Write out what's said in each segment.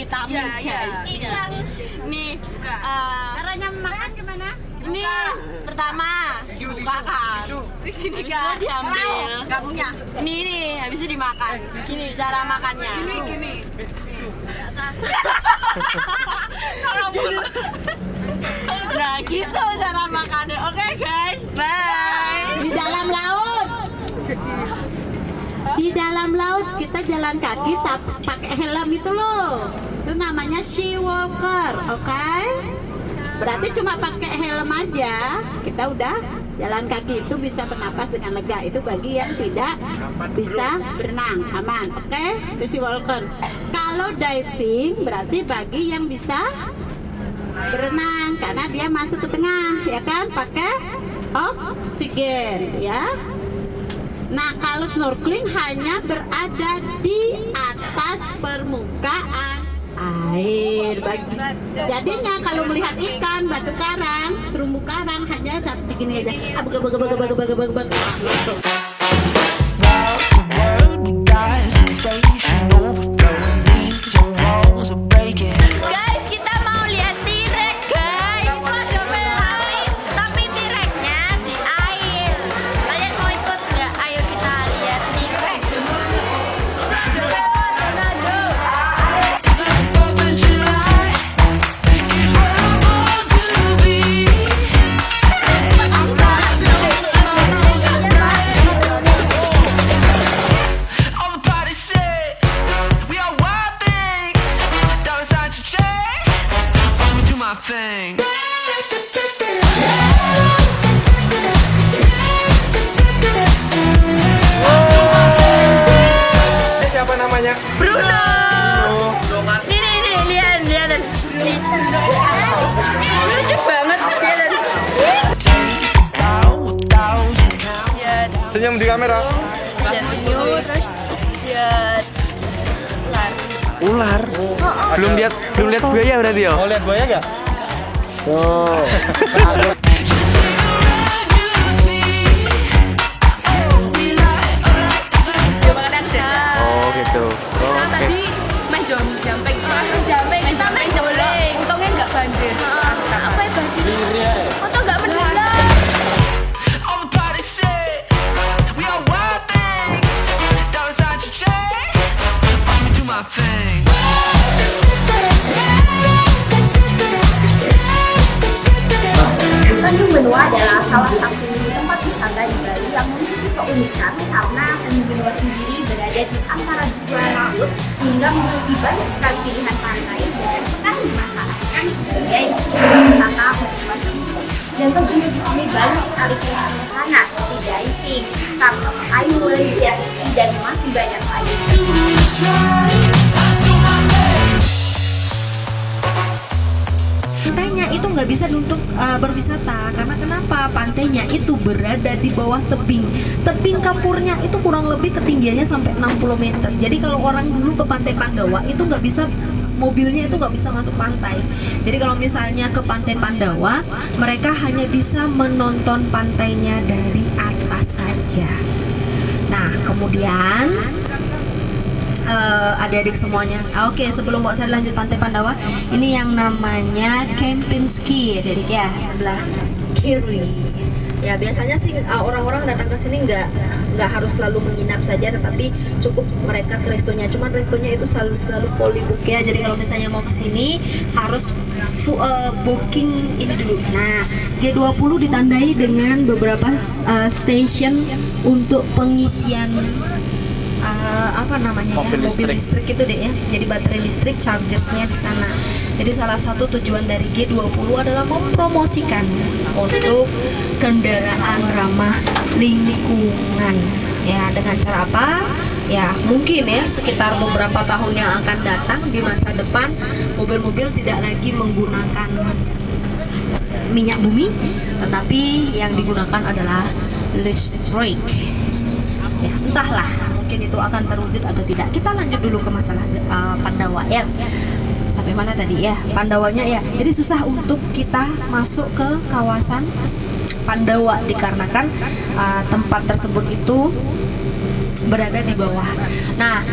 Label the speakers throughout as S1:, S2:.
S1: vitamin guys. Nih,
S2: Caranya makan gimana?
S1: ini pertama dibuka kan. Gini kan diambil.
S2: Gak punya.
S1: Ini nih, habis itu dimakan. Gini cara makannya.
S2: Gini.
S1: Nah gitu cara makannya. Oke guys, bye.
S2: Di dalam laut. Di dalam laut kita jalan kaki pakai helm itu loh. Itu namanya sea walker, oke? Berarti cuma pakai helm aja kita udah jalan kaki itu bisa bernapas dengan lega. Itu bagi yang tidak bisa berenang, aman, oke? Itu sea walker. Kalau diving berarti bagi yang bisa berenang karena dia masuk ke tengah, ya kan? Pakai oksigen, ya. Nah, kalau snorkeling hanya berada di atas permukaan air. Jadinya kalau melihat ikan, batu karang, terumbu karang hanya satu begini aja.
S1: Guys, kita mau lihat T-Rex guys. Tapi T-Rexnya di air. Kalian mau ikut nggak? Ayo kita lihat T-Rex.
S3: Thing.
S4: Ini siapa namanya?
S1: Bruno. Nih, lihat. Lucu banget lihat. Lihat.
S4: Senyum di kamera.
S1: Lihat penyu, terus lihat ular.
S4: Ular.
S5: Belum lihat buaya berarti ya?
S4: Mau lihat buaya nggak?
S5: Oh.
S1: Coba kadang ada.
S5: Oh gitu. Oh,
S1: Nah,
S5: oke.
S1: tadi main jumping. Kita main juling. Untungnya nggak banjir. Nah, apa ya banjir? Untung nggak mendadak.
S3: All the party say we are wild things. Dollars I to change. Watch me do my thing.
S6: Tanjung Benua adalah salah satu tempat wisata di Bali yang memiliki keunikan karena Tanjung Benua sendiri berada di antara dua laut sehingga memiliki banyak sekali pilihan pantai dan sekali dimanfaatkan sebagai wisata penikmat tersebut. Dan tentunya di sini banyak sekali pilihan wahana seperti diving, kapal kayu, jet ski dan masih banyak lagi.
S7: Pantainya itu nggak bisa untuk berwisata karena kenapa? Pantainya itu berada di bawah tebing. Tebing kapurnya itu kurang lebih ketinggiannya sampai 60 meter. Jadi kalau orang dulu ke Pantai Pandawa itu nggak bisa, mobilnya itu nggak bisa masuk pantai. Jadi kalau misalnya ke Pantai Pandawa, mereka hanya bisa menonton pantainya dari atas saja. Nah, kemudian adik-adik semuanya. Oke, sebelum Mbak Sari lanjut Pantai Pandawa, ini yang namanya Kempinski, adik-adik ya, sebelah kiri. Ya biasanya sih orang-orang datang ke sini nggak harus selalu menginap saja, tetapi cukup mereka ke restonya. Cuman restonya itu selalu fully book ya. Jadi kalau misalnya mau ke sini harus booking ini dulu. Nah, G20 ditandai dengan beberapa station untuk pengisian apa namanya
S4: Mobil
S7: mobil
S4: listrik.
S7: listrik itu deh ya. Jadi baterai listrik, chargersnya di sana. Jadi salah satu tujuan dari G20 adalah mempromosikan untuk kendaraan ramah lingkungan. Ya, dengan cara apa? Ya, mungkin ya sekitar beberapa tahun yang akan datang di masa depan mobil-mobil tidak lagi menggunakan minyak bumi, tetapi yang digunakan adalah listrik. Ya, entahlah mungkin itu akan terwujud atau tidak. Kita lanjut dulu ke masalah Pandawa ya. Sampai mana tadi ya? Pandawanya ya. Jadi susah untuk kita masuk ke kawasan Pandawa dikarenakan tempat tersebut itu berada di bawah. Nah,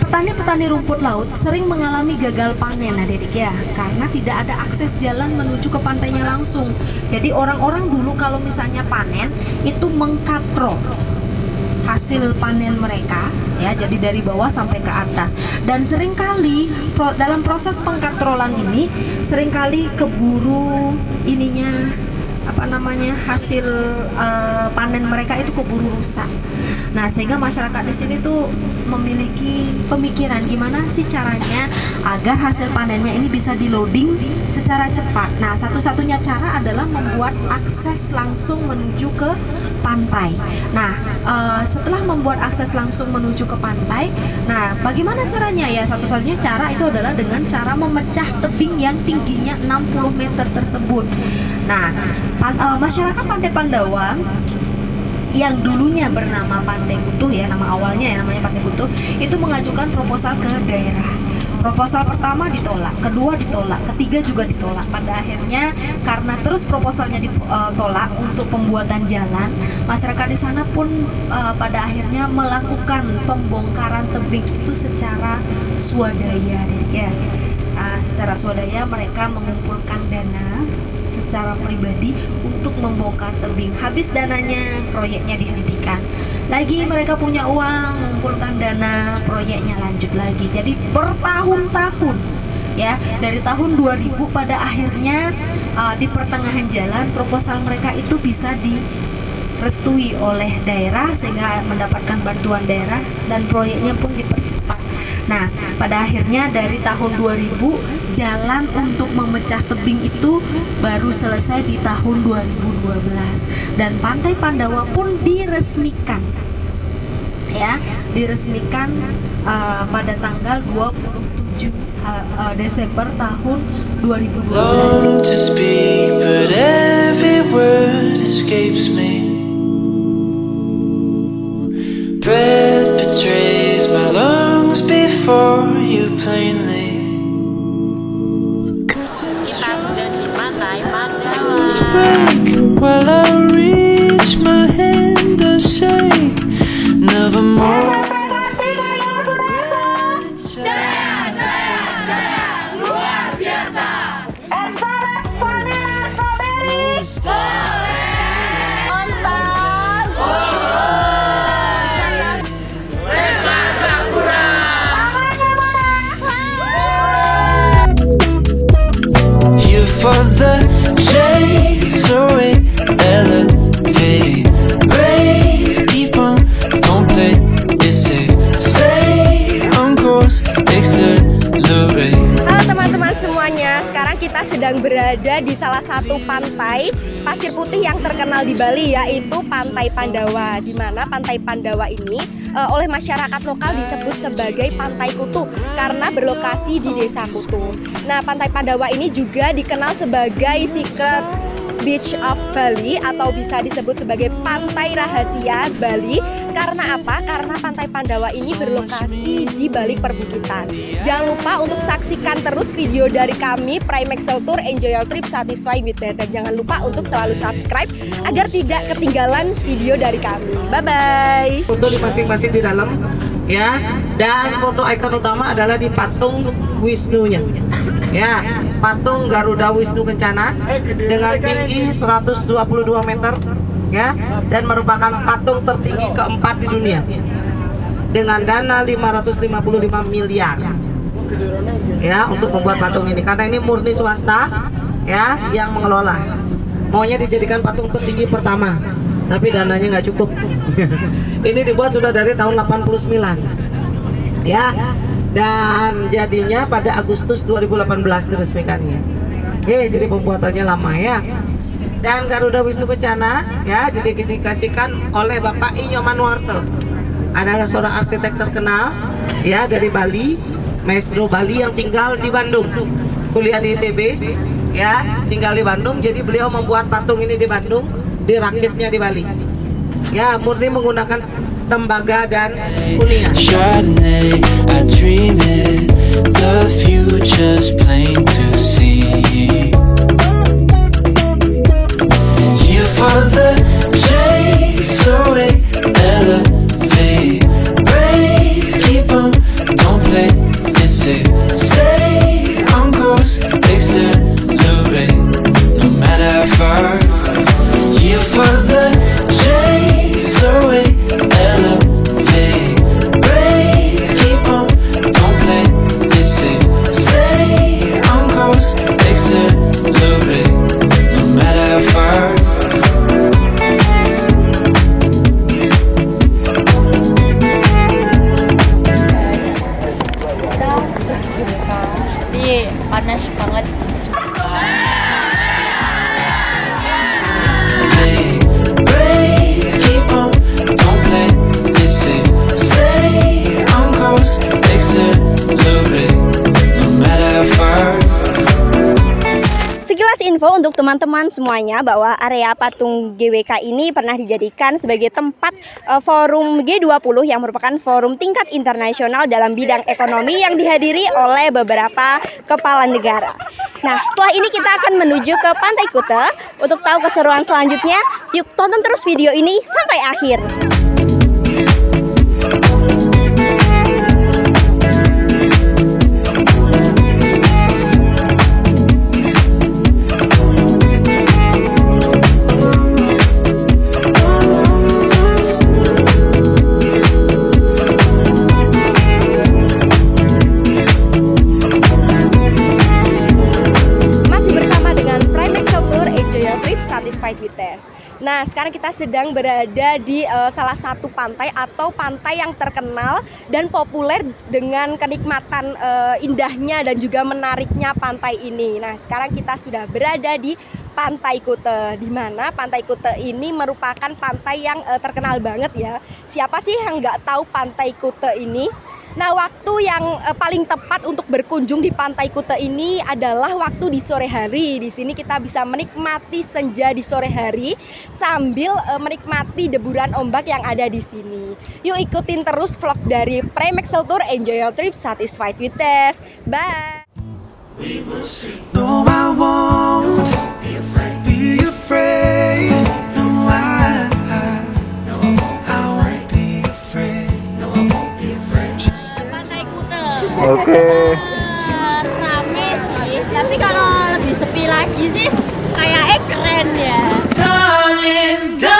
S7: petani-petani rumput laut sering mengalami gagal panen, adik-adik ya, karena tidak ada akses jalan menuju ke pantainya langsung. Jadi orang-orang dulu kalau misalnya panen itu mengkatrol hasil panen mereka ya, jadi dari bawah sampai ke atas. Dan seringkali dalam proses pengkatrolan ini seringkali keburu hasil panen mereka itu keburu rusak. Nah, sehingga masyarakat di sini tuh memiliki pemikiran gimana sih caranya agar hasil panennya ini bisa di-loading secara cepat. Nah, satu-satunya cara adalah membuat akses langsung menuju ke pantai. Nah, setelah membuat akses langsung menuju ke pantai, nah bagaimana caranya ya? Satu-satunya cara itu adalah dengan cara memecah tebing yang tingginya 60 meter tersebut. Nah, masyarakat Pantai Pandawa yang dulunya bernama Pantai Kutuh ya, nama awalnya ya namanya Pantai Kutuh, itu mengajukan proposal ke daerah. Proposal pertama ditolak, kedua ditolak, ketiga juga ditolak. Pada akhirnya karena terus proposalnya ditolak untuk pembuatan jalan, masyarakat di sana pun pada akhirnya melakukan pembongkaran tebing itu secara swadaya, ya. Secara swadaya mereka mengumpulkan dana secara pribadi untuk membongkar tebing. Habis dananya, proyeknya dihentikan. Lagi mereka punya uang, mengumpulkan dana, proyeknya lanjut lagi. Jadi bertahun-tahun ya, dari tahun 2000 pada akhirnya di pertengahan jalan proposal mereka itu bisa direstui oleh daerah sehingga mendapatkan bantuan daerah dan proyeknya pun dipercepat. Nah, pada akhirnya dari tahun 2000 jalan untuk memecah tebing itu baru selesai di tahun 2012 dan Pantai Pandawa pun diresmikan. Ya, diresmikan pada tanggal 27 Desember tahun 2012.
S3: Long to speak, but every word escapes me. Breath betrays my lungs before you plainly.
S1: Kita sudah di Pantai Pandawa.
S3: Break while I reach my hand and shake. Nevermore. For the chase away, elevate, brave, keep on, don't play, it's safe, stay on course, accelerate.
S6: Halo teman-teman semuanya, sekarang kita sedang berada di salah satu pantai pasir putih yang terkenal di Bali, yaitu Pantai Pandawa. Di mana Pantai Pandawa ini oleh masyarakat lokal disebut sebagai Pantai Kutuh karena berlokasi di Desa Kutuh. Nah, Pantai Pandawa ini juga dikenal sebagai Secret Beach of Bali atau bisa disebut sebagai Pantai Rahasia Bali. Karena apa? Karena Pantai Pandawa ini berlokasi di balik perbukitan. Jangan lupa untuk saksikan terus video dari kami Primexel Tour, enjoy your trip, satisfy with that. Dan jangan lupa untuk selalu subscribe agar tidak ketinggalan video dari kami. Bye-bye.
S8: Foto di masing-masing di dalam ya, dan foto ikon utama adalah di patung Wisnunya ya, patung Garuda Wisnu Kencana dengan tinggi 122 meter ya, dan merupakan patung tertinggi keempat di dunia dengan dana 555 miliar ya untuk membuat patung ini, karena ini murni swasta ya yang mengelola. Maunya dijadikan patung tertinggi pertama, tapi dananya nggak cukup. Ini dibuat sudah dari tahun 89 ya, dan jadinya pada Agustus 2018 diresmikannya. Jadi pembuatannya lama ya. Dan Garuda Wisnu Kencana ya didedikasikan oleh Bapak Inyoman Warto, adalah seorang arsitek terkenal ya dari Bali, maestro Bali yang tinggal di Bandung, kuliah di ITB ya, tinggal di Bandung. Jadi beliau membuat patung ini di Bandung, dirakitnya di Bali ya, murni menggunakan tembaga dan kuningan.
S3: Chardonnay, I dream it, the future's plain to see. You for the chase away, elevate, brave,
S1: Jadi panas banget.
S3: Keep on, don't play this safe. Say I'm close, accelerate, no matter how far.
S9: Sekilas info untuk teman-teman semuanya bahwa area patung GWK ini pernah dijadikan sebagai tempat forum G20 yang merupakan forum tingkat internasional dalam bidang ekonomi yang dihadiri oleh beberapa kepala negara. Nah, setelah ini kita akan menuju ke Pantai Kuta. Untuk tahu keseruan selanjutnya, yuk tonton terus video ini sampai akhir. Satisfied with Test. Nah, sekarang kita sedang berada di salah satu pantai atau pantai yang terkenal dan populer dengan kenikmatan indahnya dan juga menariknya pantai ini. Nah, sekarang kita sudah berada di Pantai Kuta, di mana Pantai Kuta ini merupakan pantai yang terkenal banget ya. Siapa sih yang nggak tahu Pantai Kuta ini? Nah, waktu yang paling tepat untuk berkunjung di Pantai Kuta ini adalah waktu di sore hari. Di sini kita bisa menikmati senja di sore hari sambil menikmati deburan ombak yang ada di sini. Yuk ikutin terus vlog dari Premexel Tour. Enjoy your trip, satisfied with Tess. Bye.
S3: No, I won't be afraid. No, I won't be afraid.
S1: Pantai Kuta.
S5: Oke.
S1: Rame sih, tapi kalau lebih sepi lagi sih kayaknya keren ya.
S3: Darling, darling.